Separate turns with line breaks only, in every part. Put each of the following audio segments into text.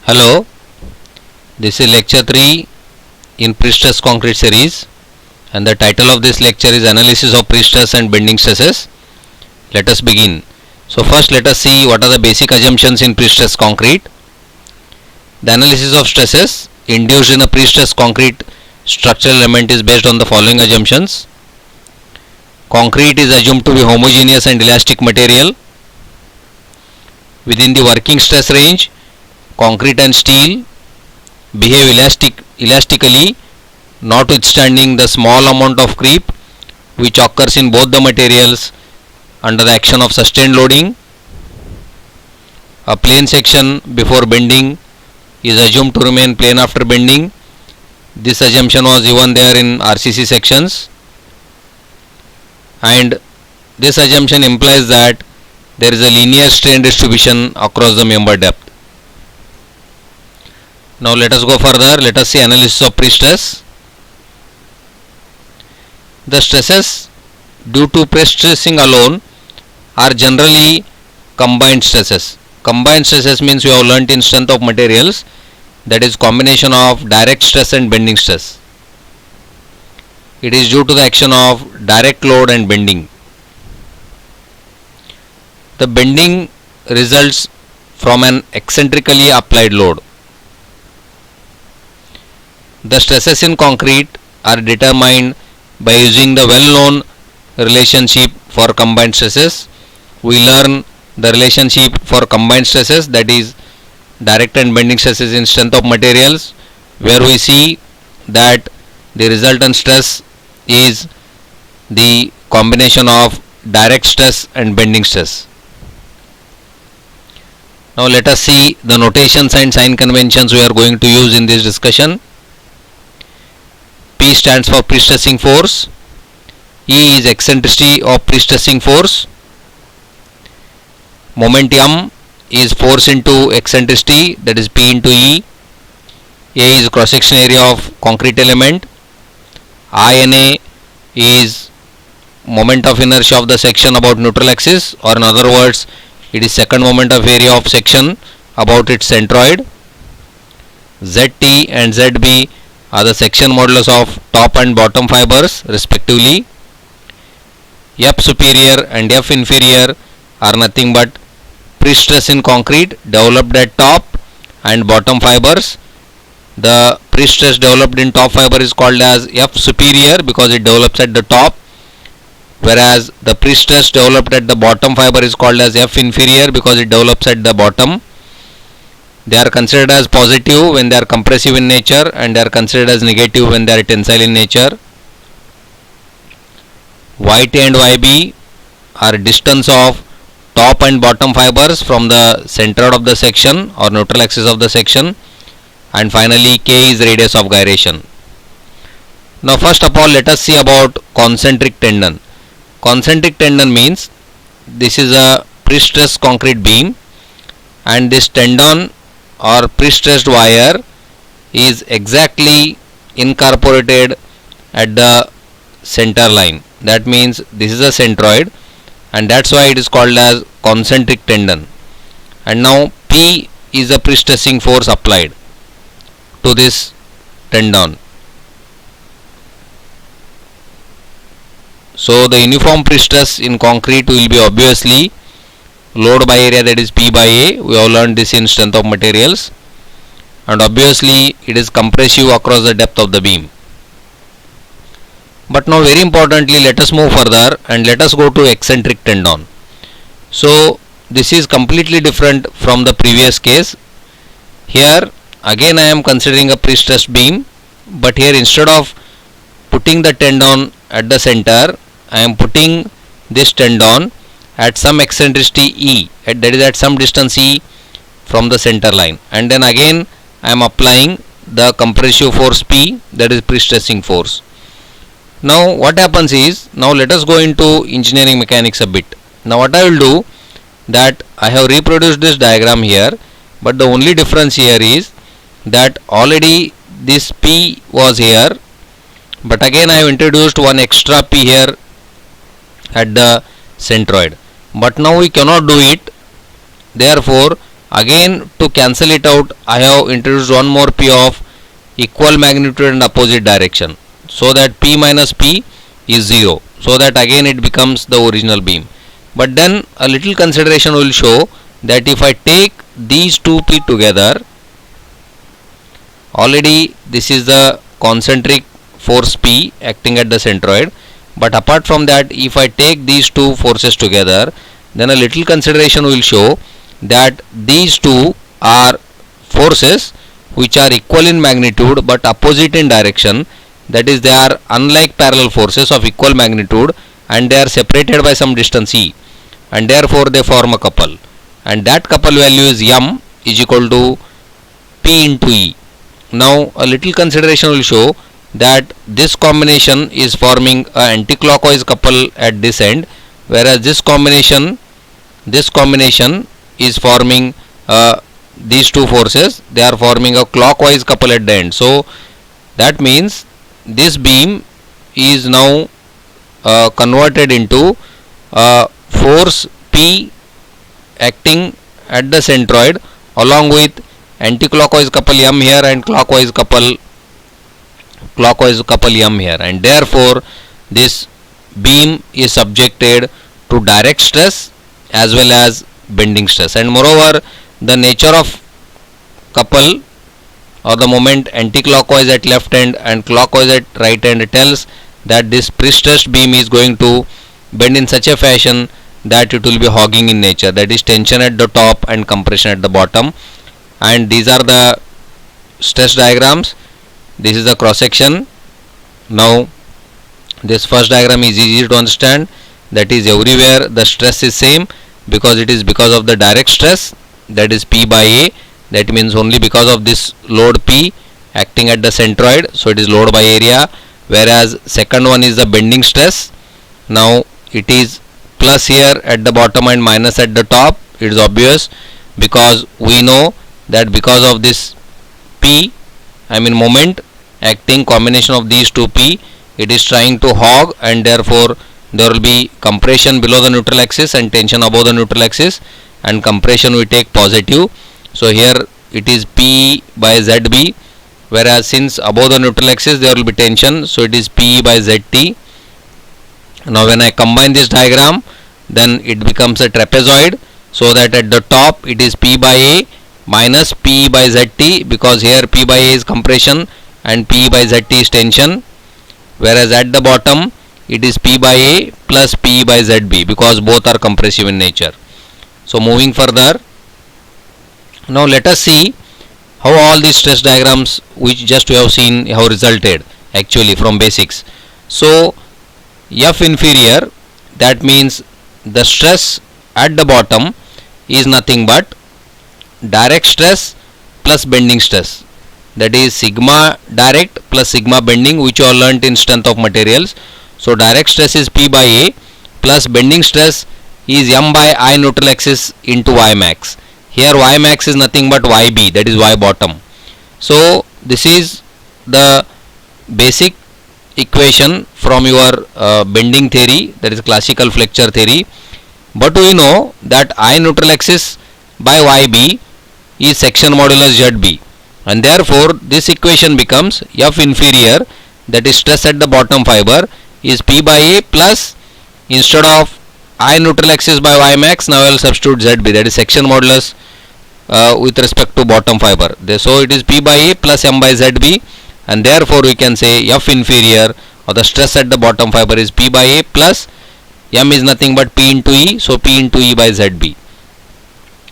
Hello, this is lecture 3 in pre-stress concrete series, and the title of this lecture is Analysis of Pre-stress and Bending Stresses. Let us begin. So first let us see what are the basic assumptions in pre-stress concrete. The analysis of stresses induced in a pre-stress concrete structural element is based on the following assumptions. Concrete is assumed to be homogeneous and elastic material. Within the working stress range, concrete and steel behave elastically, notwithstanding the small amount of creep which occurs in both the materials under the action of sustained loading. A plane section before bending is assumed to remain plane after bending. This assumption was even there in RCC sections, and this assumption implies that there is a linear strain distribution across the member depth. Now let us go further. Let us see analysis of pre-stress. The stresses due to pre-stressing alone are generally combined stresses. Combined stresses means you have learnt in strength of materials, that is combination of direct stress and bending stress. It is due to the action of direct load and bending. The bending results from an eccentrically applied load. The stresses in concrete are determined by using the well-known relationship for combined stresses. We learn the relationship for combined stresses, that is direct and bending stresses in strength of materials, where we see that the resultant stress is the combination of direct stress and bending stress. Now let us see the notations and sign conventions we are going to use in this discussion. P stands for pre-stressing force. E is eccentricity of pre-stressing force. Moment M is force into eccentricity, that is P into E. A is cross-section area of concrete element. INA is moment of inertia of the section about neutral axis, or in other words, it is second moment of area of section about its centroid. ZT and ZB are the section modulus of top and bottom fibers respectively. F superior and F inferior are nothing but pre-stress in concrete developed at top and bottom fibers. The pre-stress developed in top fiber is called as F superior because it develops at the top, whereas the pre-stress developed at the bottom fiber is called as F inferior because it develops at the bottom. They are considered as positive when they are compressive in nature, and they are considered as negative when they are tensile in nature. YT and YB are distance of top and bottom fibers from the center of the section or neutral axis of the section, and finally K is radius of gyration. Now first of all let us see about concentric tendon. Concentric tendon means this is a pre-stressed concrete beam, and this tendon or pre-stressed wire is exactly incorporated at the center line. That means this is a centroid, and that's why it is called as concentric tendon. And now P is a pre-stressing force applied to this tendon. So the uniform pre-stress in concrete will be obviously load by area, that is P by A. We have learned this in strength of materials, and obviously it is compressive across the depth of the beam. But now very importantly, let us move further and let us go to eccentric tendon. So this is completely different from the previous case. Here again I am considering a pre-stressed beam, but here instead of putting the tendon at the center, I am putting this tendon at some eccentricity E, that is at some distance E from the center line, and then again I am applying the compressive force P, that is pre-stressing force. Now what happens is, now let us go into engineering mechanics a bit. Now what I will do, that I have reproduced this diagram here, but the only difference here is that already this P was here, but again I have introduced one extra P here at the centroid. But now we cannot do it, therefore Again, to cancel it out, I have introduced one more P of equal magnitude and opposite direction, so that P minus P is 0, so that again it becomes the original beam. But then a little consideration will show that if I take these two P together, already this is the concentric force P acting at the centroid, but apart from that, if I take these two forces together, then a little consideration will show that these two are forces which are equal in magnitude but opposite in direction. That is, they are unlike parallel forces of equal magnitude, and they are separated by some distance e, and therefore they form a couple, and that couple value is m is equal to P into E. Now a little consideration will show that this combination is forming a anti-clockwise couple at this end, whereas this combination is forming these two forces, they are forming a clockwise couple at the end. So that means this beam is now converted into force P acting at the centroid along with anti-clockwise couple m here and clockwise couple m here, and therefore this beam is subjected to direct stress as well as bending stress. And moreover, the nature of couple or the moment anti-clockwise at left end and clockwise at right end tells that this pre-stressed beam is going to bend in such a fashion that it will be hogging in nature, that is tension at the top and compression at the bottom. And these are the stress diagrams. This is the cross section. Now this first diagram is easy to understand, that is everywhere the stress is same because it is because of the direct stress, that is P by A, that means only because of this load P acting at the centroid, so it is load by area. Whereas second one is the bending stress. Now it is plus here at the bottom and minus at the top. It is obvious because we know that because of this P, I mean moment acting combination of these two P, it is trying to hog, and therefore there will be compression below the neutral axis and tension above the neutral axis, and compression we take positive. So here it is P by ZB, whereas since above the neutral axis there will be tension, so it is P by ZT. Now when I combine this diagram, then it becomes a trapezoid, so that at the top it is P by A minus P by ZT, because here P by A is compression and P by ZT is tension, whereas at the bottom it is P by A plus P by ZB, because both are compressive in nature. So moving further, now let us see how all these stress diagrams which just we have seen have resulted actually from basics. So F inferior, that means the stress at the bottom is nothing but direct stress plus bending stress, that is sigma direct plus sigma bending, which you all learnt in strength of materials. So direct stress is P by A plus bending stress is m by I neutral axis into y max. Here y max is nothing but yb, that is y bottom. So this is the basic equation from your bending theory, that is classical flexure theory. But we know that I neutral axis by yb is section modulus zb, and therefore this equation becomes F inferior, that is stress at the bottom fiber, is P by A plus, instead of I neutral axis by y max, now I will substitute zb, that is section modulus with respect to bottom fiber. So it is P by A plus m by zb, and therefore we can say F inferior or the stress at the bottom fiber is P by A plus m is nothing but P into E, so P into E by zb.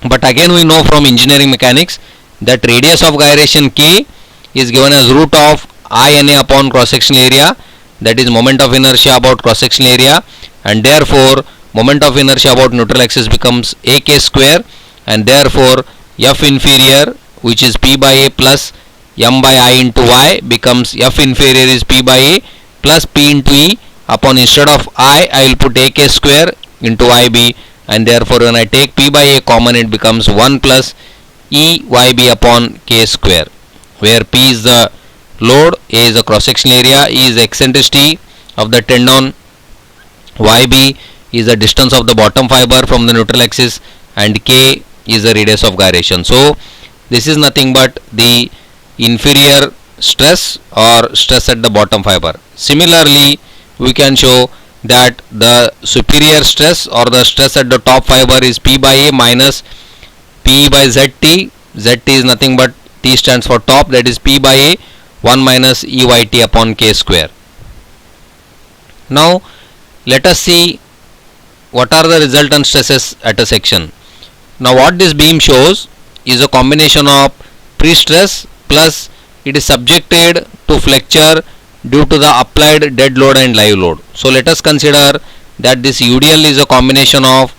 But again we know from engineering mechanics that radius of gyration K is given as root of I NA upon cross sectional area, that is moment of inertia about cross sectional area, and therefore moment of inertia about neutral axis becomes AK square, and therefore F inferior, which is P by A plus m by I into y, becomes F inferior is P by A plus P into E upon, instead of I will put AK square into YB, and therefore when I take P by A common, it becomes 1 plus E YB upon K square, where P is the load, A is the cross sectional area, E is the eccentricity of the tendon, YB is the distance of the bottom fiber from the neutral axis, and K is the radius of gyration. So this is nothing but the inferior stress or stress at the bottom fiber. Similarly, we can show that the superior stress or the stress at the top fiber is P by A minus P by ZT. ZT is nothing but T stands for top, that is P by A 1 minus EYT upon K square. Now let us see what are the resultant stresses at a section. Now what this beam shows is a combination of pre-stress plus it is subjected to flexure due to the applied dead load and live load. So let us consider that this UDL is a combination of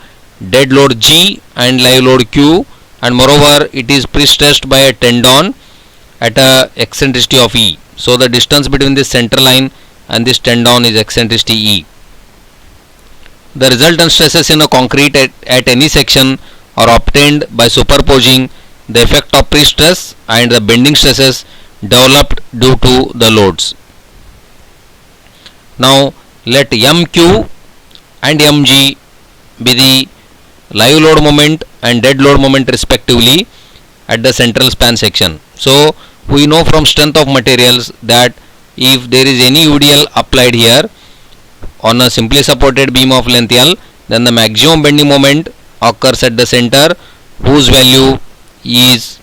dead load G and live load Q, and moreover it is pre-stressed by a tendon at a eccentricity of E. So the distance between this center line and this tendon is eccentricity E. The resultant stresses in a concrete at any section are obtained by superposing the effect of pre-stress and the bending stresses developed due to the loads. Now let MQ and MG be the live load moment and dead load moment respectively at the central span section. So we know from strength of materials that if there is any UDL applied here on a simply supported beam of length L, then the maximum bending moment occurs at the center, whose value is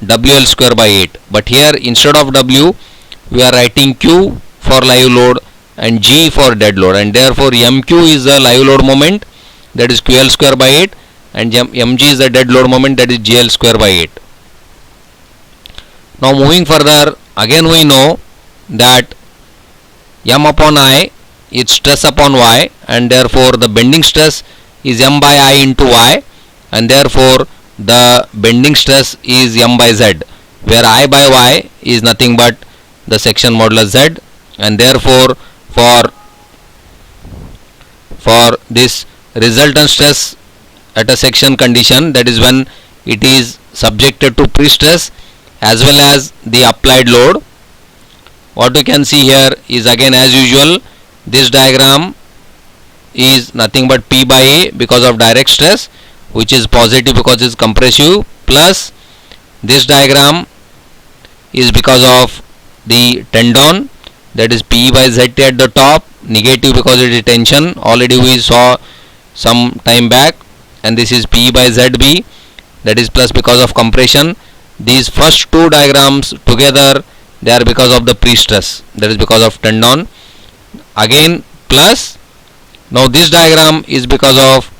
WL square by 8. But here instead of W we are writing Q for live load and G for dead load, and therefore MQ is the live load moment, that is QL square by 8, and MG is the dead load moment, that is GL square by 8. Now moving further, again we know that M upon I is stress upon Y, and therefore the bending stress is M by I into Y, and therefore the bending stress is M by Z, where I by Y is nothing but the section modulus Z, and therefore for this resultant stress at a section condition, that is when it is subjected to pre-stress as well as the applied load, what you can see here is again as usual, this diagram is nothing but P by A because of direct stress, which is positive because it is compressive, plus this diagram is because of the tendon, that is P by ZT at the top, negative because it is tension, already we saw some time back, and this is P by ZB, that is plus because of compression. These first two diagrams together, they are because of the pre-stress, that is because of tendon, again plus now this diagram is because of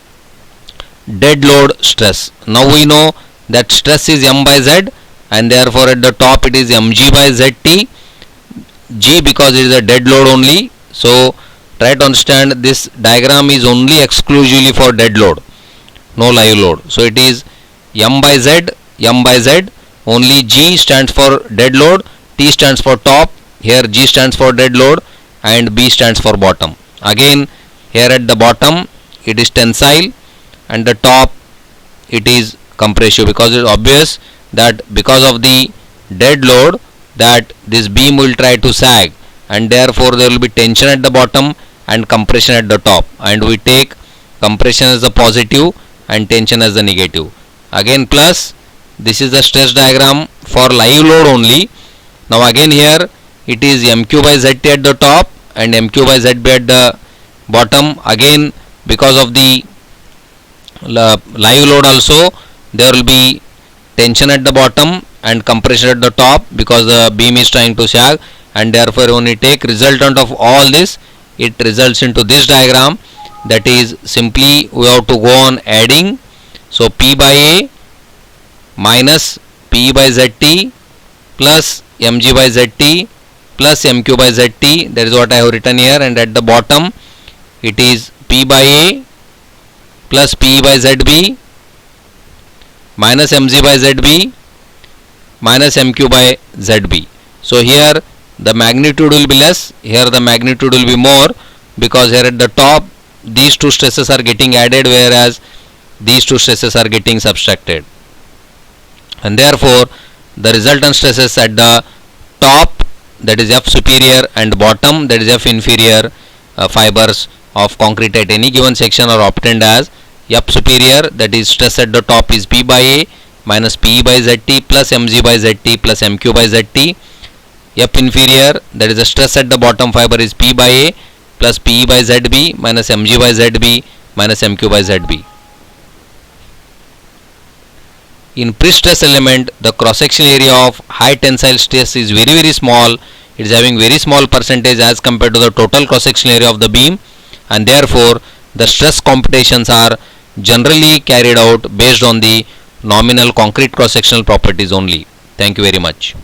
dead load stress. Now we know that stress is M by Z, and therefore at the top it is Mg by Zt, G because it is a dead load only. So try to understand this diagram is only exclusively for dead load, no live load. So it is M by Z, M by Z, only G stands for dead load, T stands for top, here G stands for dead load, and B stands for bottom. Again here at the bottom it is tensile, and the top it is compressive, because it is obvious that because of the dead load that this beam will try to sag, and therefore there will be tension at the bottom and compression at the top, and we take compression as the positive and tension as the negative. Again plus this is the stress diagram for live load only. Now again here it is MQ by ZT at the top and MQ by ZB at the bottom. Again because of the live load also there will be tension at the bottom and compression at the top because the beam is trying to sag, and therefore when we take resultant of all this, it results into this diagram, that is simply we have to go on adding. So P by A minus P by ZT plus Mg by ZT plus Mq by ZT, that is what I have written here, and at the bottom it is P by A plus P by ZB minus Mg by ZB minus MQ by ZB. So here the magnitude will be less, here the magnitude will be more, because here at the top these two stresses are getting added, whereas these two stresses are getting subtracted, and therefore the resultant stresses at the top, that is F superior, and bottom, that is F inferior fibers of concrete at any given section are obtained as F superior, that is stress at the top, is P by A minus PE by ZT plus Mg by ZT plus Mq by ZT. F inferior, that is the stress at the bottom fiber, is P by A plus PE by ZB minus Mg by ZB minus Mq by ZB. In pre-stress element, the cross-section area of high tensile stress is very small. It is having very small percentage as compared to the total cross-section area of the beam, and therefore the stress computations are generally carried out based on the nominal concrete cross-sectional properties only. Thank you very much.